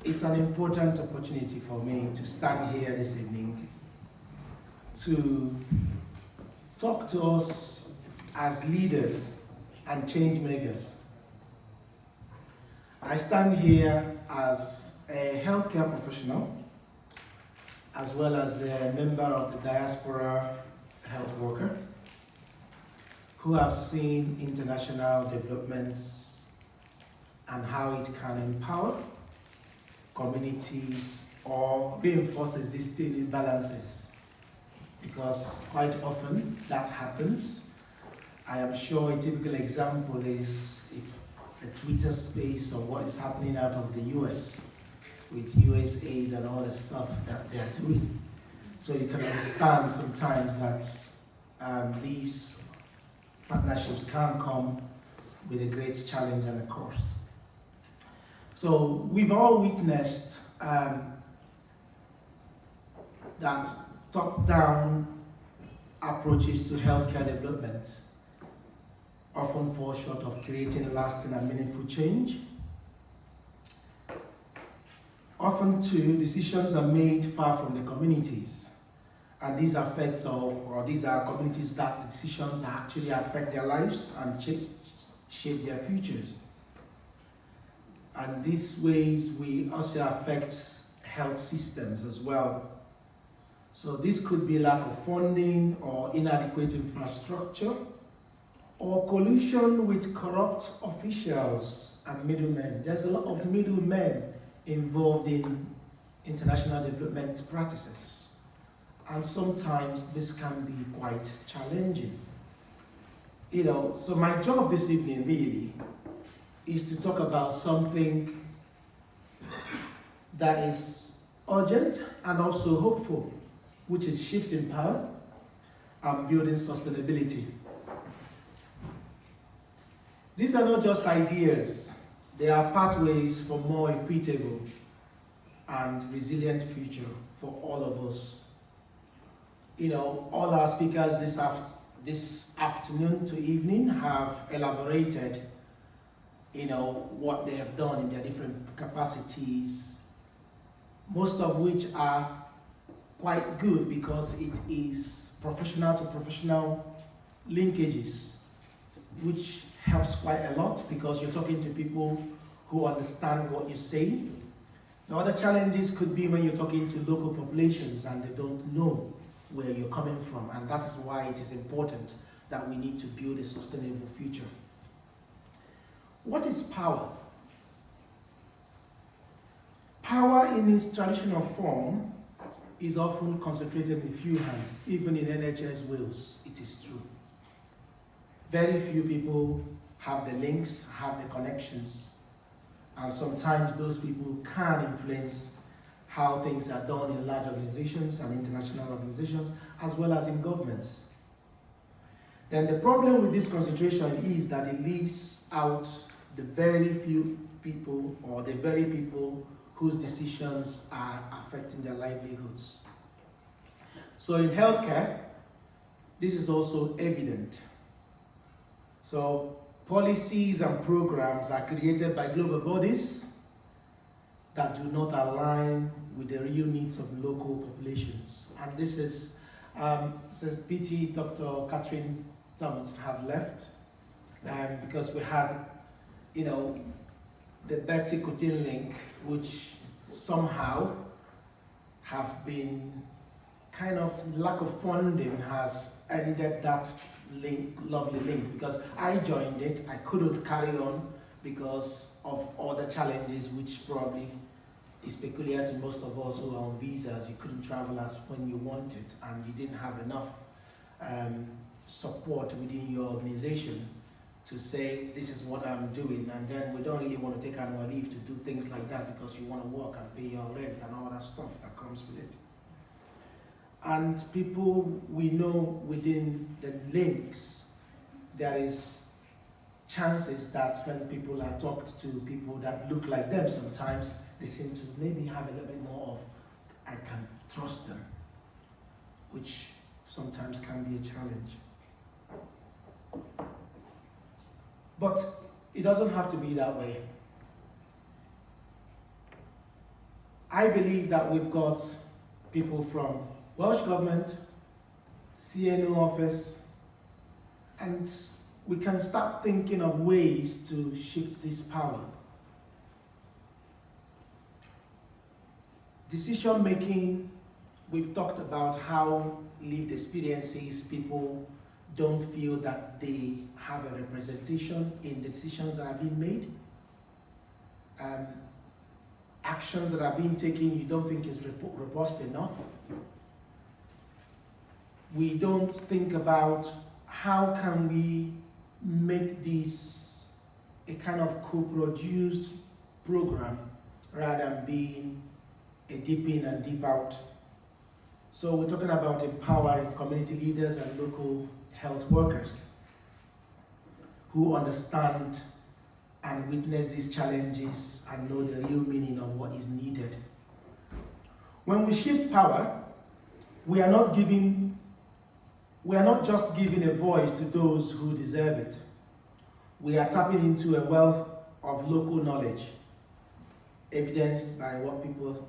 it's an important opportunity for me to stand here this evening to talk to us as leaders and change makers. I stand here as a healthcare professional, as well as a member of the diaspora health worker, who have seen international developments and how it can empower communities or reinforce existing imbalances. Because quite often that happens. I am sure a typical example is if the Twitter space or what is happening out of the US with USAID and all the stuff that they are doing. So you can understand sometimes that these partnerships can come with a great challenge and a cost. So we've all witnessed that top-down approaches to healthcare development often fall short of creating lasting and meaningful change. Often too, decisions are made far from the communities, and these affects or these are communities that the decisions actually affect their lives and shape their futures. And these ways we also affect health systems as well. So this could be lack of funding or inadequate infrastructure or collusion with corrupt officials and middlemen. There's a lot of middlemen involved in international development practices. And sometimes this can be quite challenging. So my job this evening really is to talk about something that is urgent and also hopeful, which is shifting power and building sustainability. These are not just ideas, they are pathways for more equitable and resilient future for all of us. All our speakers this afternoon to evening have elaborated what they have done in their different capacities, most of which are quite good because it is professional to professional linkages, which helps quite a lot because you're talking to people who understand what you say. The other challenges could be when you're talking to local populations and they don't know where you're coming from, and that is why it is important that we need to build a sustainable future. What is power? Power in its traditional form is often concentrated in few hands. Even in NHS Wales, it is true. Very few people have the links, have the connections, and sometimes those people can influence how things are done in large organizations and international organizations, as well as in governments. Then the problem with this concentration is that it leaves out the very few people or the very people whose decisions are affecting their livelihoods. So in healthcare, this is also evident. So policies and programs are created by global bodies that do not align with the real needs of local populations. And this is, it's a pity Dr. Catherine Thomas have left, because we had, the Betsy Coutin link, which somehow have been kind of lack of funding has ended that link, lovely link, because I joined it, I couldn't carry on because of all the challenges which probably is peculiar to most of us who are on visas. You couldn't travel as when you wanted and you didn't have enough support within your organization to say this is what I'm doing, and then we don't really want to take annual leave to do things like that because you want to work and pay your rent and all that stuff that comes with it. And people we know within the links, there is chances that when people are talked to people that look like them, sometimes they seem to maybe have a little bit more of, I can trust them, which sometimes can be a challenge. But it doesn't have to be that way. I believe that we've got people from Welsh Government, CNO office, and we can start thinking of ways to shift this power. Decision making, we've talked about how lived experiences, people don't feel that they have a representation in the decisions that are being made. Actions that are being taken, you don't think is robust enough. We don't think about how can we make this a kind of co-produced program rather than being a deep in and deep out. So we're talking about empowering community leaders and local health workers who understand and witness these challenges and know the real meaning of what is needed. When we shift power, we are not just giving a voice to those who deserve it. We are tapping into a wealth of local knowledge, evidenced by what people,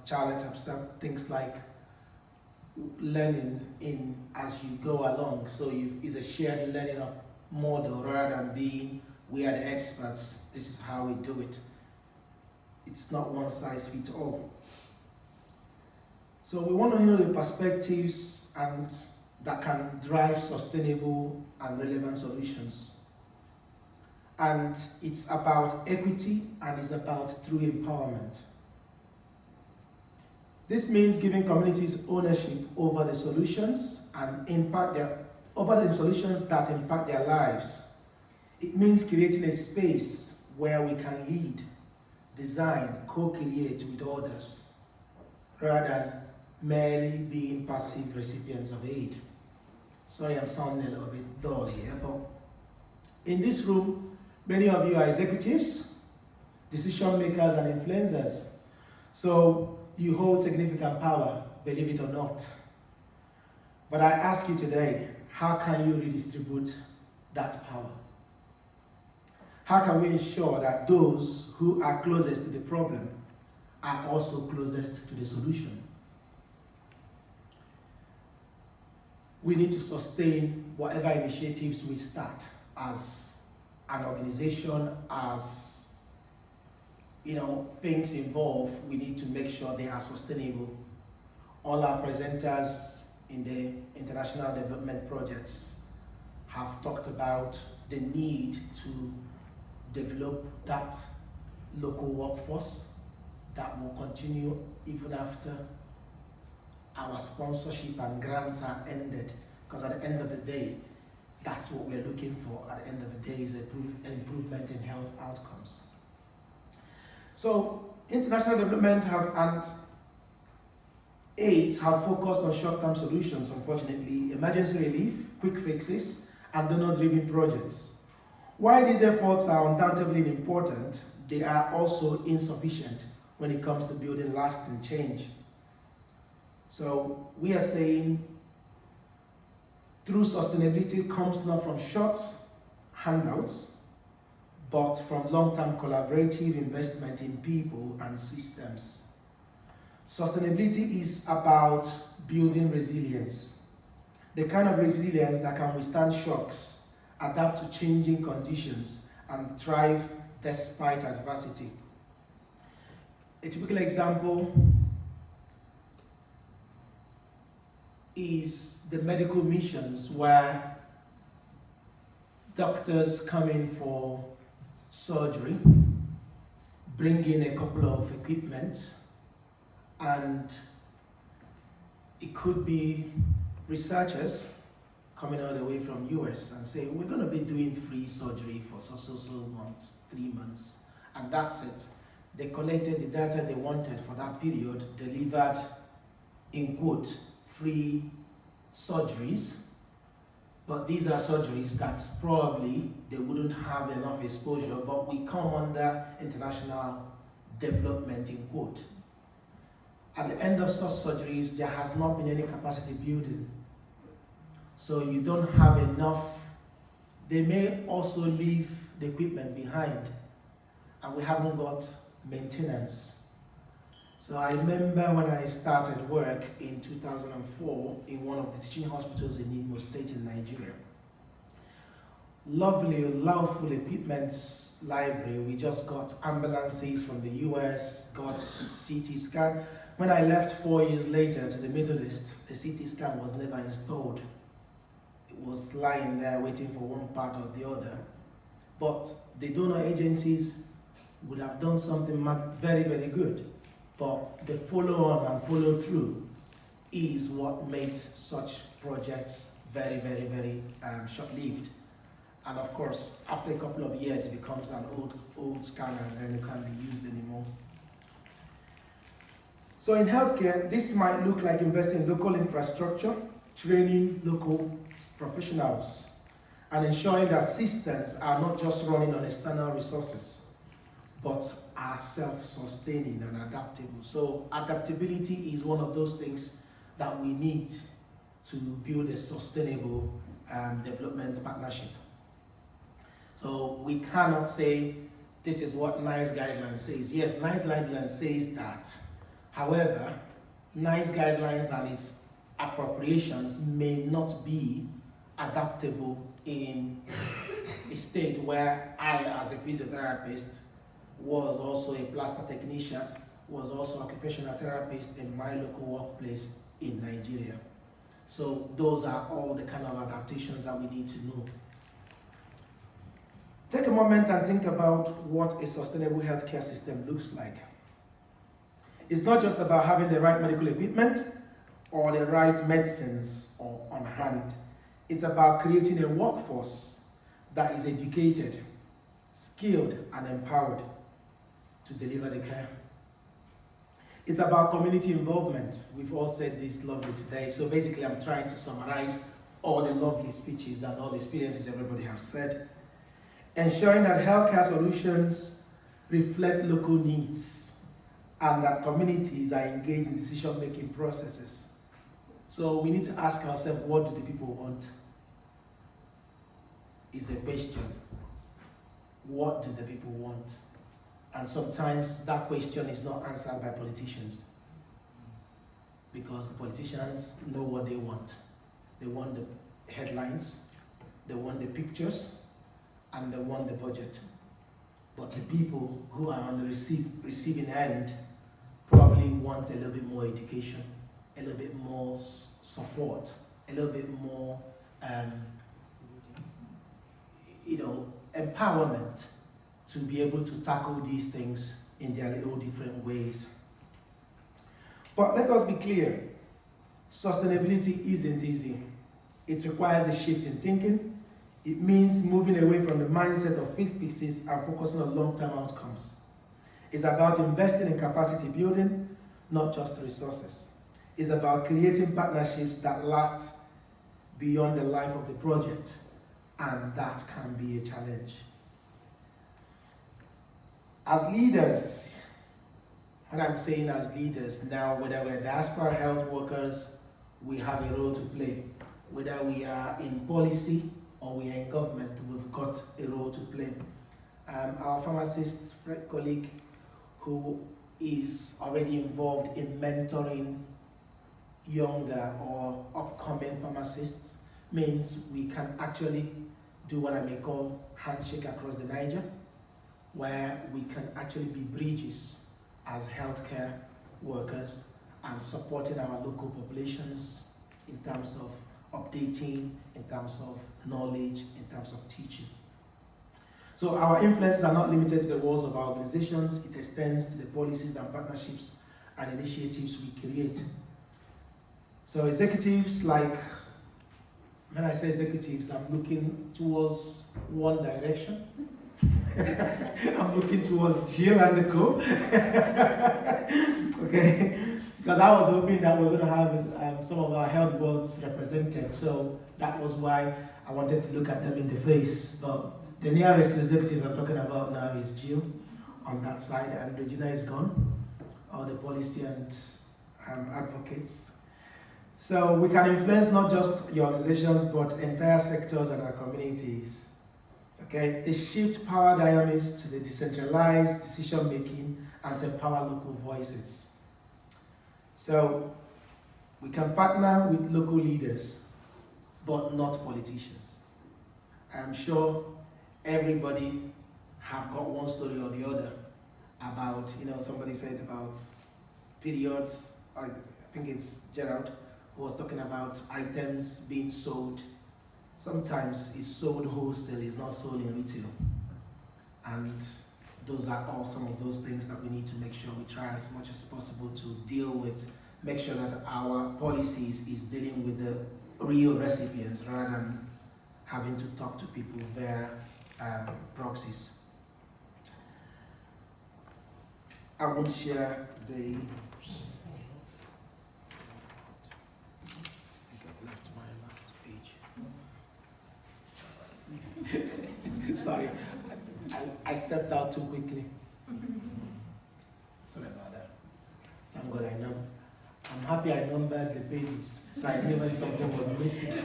Charlotte have said, things like learning in as you go along. So it's a shared learning model rather than being, we are the experts, this is how we do it. It's not one size fits all. So we want to know the perspectives and that can drive sustainable and relevant solutions. And it's about equity and it's about true empowerment. This means giving communities ownership over the solutions and over the solutions that impact their lives. It means creating a space where we can lead, design, co-create with others, rather than merely being passive recipients of aid. Sorry, I'm sounding a little bit dull here, but in this room, many of you are executives, decision makers, and influencers. So you hold significant power, believe it or not. But I ask you today, how can you redistribute that power? How can we ensure that those who are closest to the problem are also closest to the solution? We need to sustain whatever initiatives we start as an organization, as things involved. We need to make sure they are sustainable. All our presenters in the international development projects have talked about the need to develop that local workforce that will continue even after our sponsorship and grants are ended. Because at the end of the day, that's what we're looking for. At the end of the day is an improvement in health outcomes. So international development and aids have focused on short-term solutions, unfortunately, emergency relief, quick fixes, and donor-driven projects. While these efforts are undoubtedly important, they are also insufficient when it comes to building lasting change. So we are saying true sustainability comes not from short handouts, but from long-term collaborative investment in people and systems. Sustainability is about building resilience, the kind of resilience that can withstand shocks, adapt to changing conditions, and thrive despite adversity. A typical example is the medical missions where doctors come in for surgery, bring in a couple of equipment, and it could be researchers coming all the way from US and say, we're going to be doing free surgery for so months, 3 months, and that's it. They collected the data they wanted for that period, delivered, in quote, free surgeries, but these are surgeries that probably they wouldn't have enough exposure, but we come under international development, in quote. At the end of such surgeries, there has not been any capacity building. So you don't have enough. They may also leave the equipment behind, and we haven't got maintenance. So I remember when I started work in 2004 in one of the teaching hospitals in Imo State in Nigeria. Lovely, lovely equipment library. We just got ambulances from the US, got CT scan. When I left 4 years later to the Middle East, the CT scan was never installed. It was lying there waiting for one part or the other. But the donor agencies would have done something very, very good. But the follow-on and follow-through is what made such projects very, very, very short-lived. And of course, after a couple of years, it becomes an old scanner and then it can't be used anymore. So in healthcare, this might look like investing in local infrastructure, training local professionals, and ensuring that systems are not just running on external resources, but are self-sustaining and adaptable. So adaptability is one of those things that we need to build a sustainable development partnership. So we cannot say this is what NICE guidelines says. Yes, NICE guidelines says that. However, NICE guidelines and its appropriations may not be adaptable in a state where I, as a physiotherapist, was also a plaster technician, was also an occupational therapist in my local workplace in Nigeria. So those are all the kind of adaptations that we need to know. Take a moment and think about what a sustainable healthcare system looks like. It's not just about having the right medical equipment or the right medicines on hand. It's about creating a workforce that is educated, skilled, and empowered to deliver the care. It's about community involvement. We've all said this lovely today. So basically, I'm trying to summarize all the lovely speeches and all the experiences everybody has said. Ensuring that healthcare solutions reflect local needs and that communities are engaged in decision-making processes. So we need to ask ourselves, what do the people want? Is a question. What do the people want? And sometimes that question is not answered by politicians, because the politicians know what they want. They want the headlines, they want the pictures, and they want the budget. But the people who are on the receiving end probably want a little bit more education, a little bit more support, a little bit more empowerment to be able to tackle these things in their little different ways. But let us be clear, sustainability isn't easy. It requires a shift in thinking. It means moving away from the mindset of quick fixes and focusing on long-term outcomes. It's about investing in capacity building, not just resources. It's about creating partnerships that last beyond the life of the project, and that can be a challenge. As leaders, when I'm saying as leaders now, whether we're diaspora health workers, we have a role to play. Whether we are in policy or we are in government, we've got a role to play. Our pharmacist colleague, who is already involved in mentoring younger or upcoming pharmacists, means we can actually do what I may call handshake across the Niger, where we can actually be bridges as healthcare workers and supporting our local populations in terms of updating, in terms of knowledge, in terms of teaching. So our influences are not limited to the walls of our organizations. It extends to the policies and partnerships and initiatives we create. So executives, like, when I say executives, I'm looking towards one direction. I'm looking towards Jill and the co. Okay, because I was hoping that we're going to have some of our health boards represented, so that was why I wanted to look at them in the face. But the nearest executive I'm talking about now is Jill on that side, and Regina is gone, all the policy and advocates. So we can influence not just your organizations, but entire sectors and our communities. Okay, they shift power dynamics to the decentralized decision-making and to empower local voices. So we can partner with local leaders, but not politicians. I'm sure everybody have got one story or the other about, somebody said about periods, I think it's Gerald, who was talking about items being sold. Sometimes it's sold wholesale, it's not sold in retail. And those are all some of those things that we need to make sure we try as much as possible to deal with, make sure that our policies is dealing with the real recipients rather than having to talk to people via proxies. I won't share the... Sorry, I stepped out too quickly. Sorry about that. Thank God I know. I'm happy I numbered the pages, so I knew when something was missing.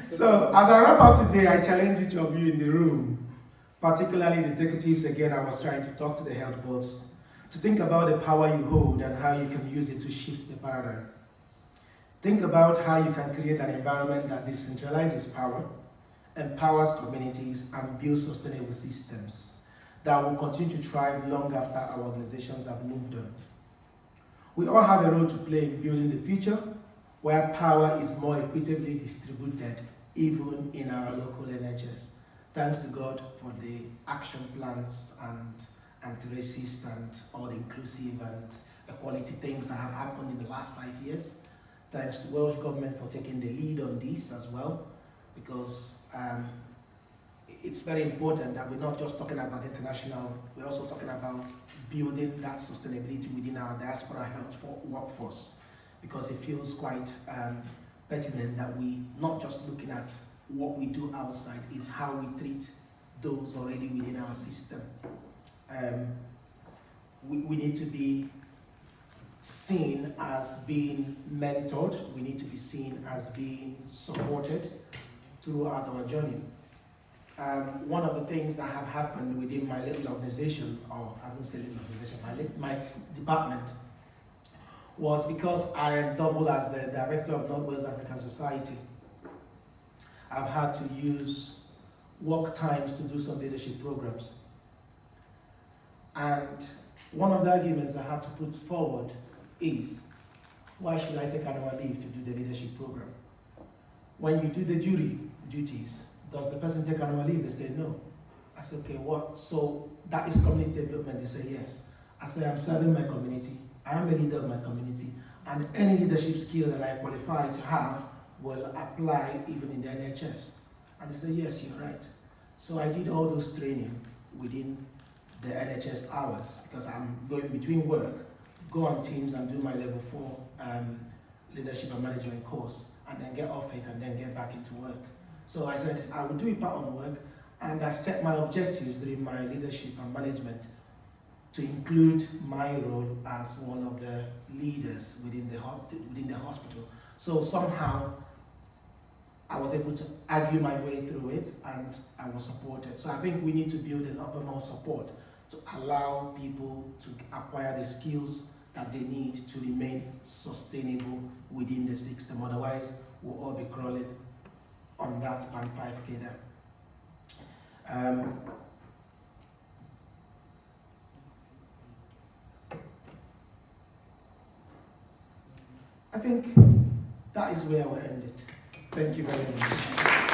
So, as I wrap up today, I challenge each of you in the room, particularly the executives. Again, I was trying to talk to the health boards, to think about the power you hold and how you can use it to shift the paradigm. Think about how you can create an environment that decentralizes power, empowers communities, and builds sustainable systems that will continue to thrive long after our organizations have moved on. We all have a role to play in building the future where power is more equitably distributed, even in our local NHS. Thanks to God for the action plans and anti-racist and all the inclusive and equality things that have happened in the last 5 years. Thanks to Welsh government for taking the lead on this as well, because it's very important that we're not just talking about international, we're also talking about building that sustainability within our diaspora health workforce, because it feels quite pertinent that we not just looking at what we do outside, it's how we treat those already within our system. We need to be seen as being mentored, we need to be seen as being supported throughout our journey. One of the things that have happened within my little organization, or I won't say little organization, my department, was because I am double as the director of North Wales African Society. I've had to use work times to do some leadership programs. And one of the arguments I had to put forward is, why should I take annual leave to do the leadership program? When you do the jury duties, does the person take annual leave? They say no. I said, okay, what? So that is community development? They say yes. I say, I'm serving my community. I am a leader of my community. And any leadership skill that I qualify to have will apply even in the NHS. And they say, yes, you're right. So I did all those training within the NHS hours, because I'm going between work, go on Teams and do my level 4 leadership and management course, and then get off it and then get back into work. So I said I would do it part on work, and I set my objectives during my leadership and management to include my role as one of the leaders within the hospital. So somehow I was able to argue my way through it, and I was supported. So I think we need to build an uppermost support to allow people to acquire the skills that they need to remain sustainable within the system. Otherwise, we'll all be crawling on that band 5K there. I think that is where I will end it. Thank you very much.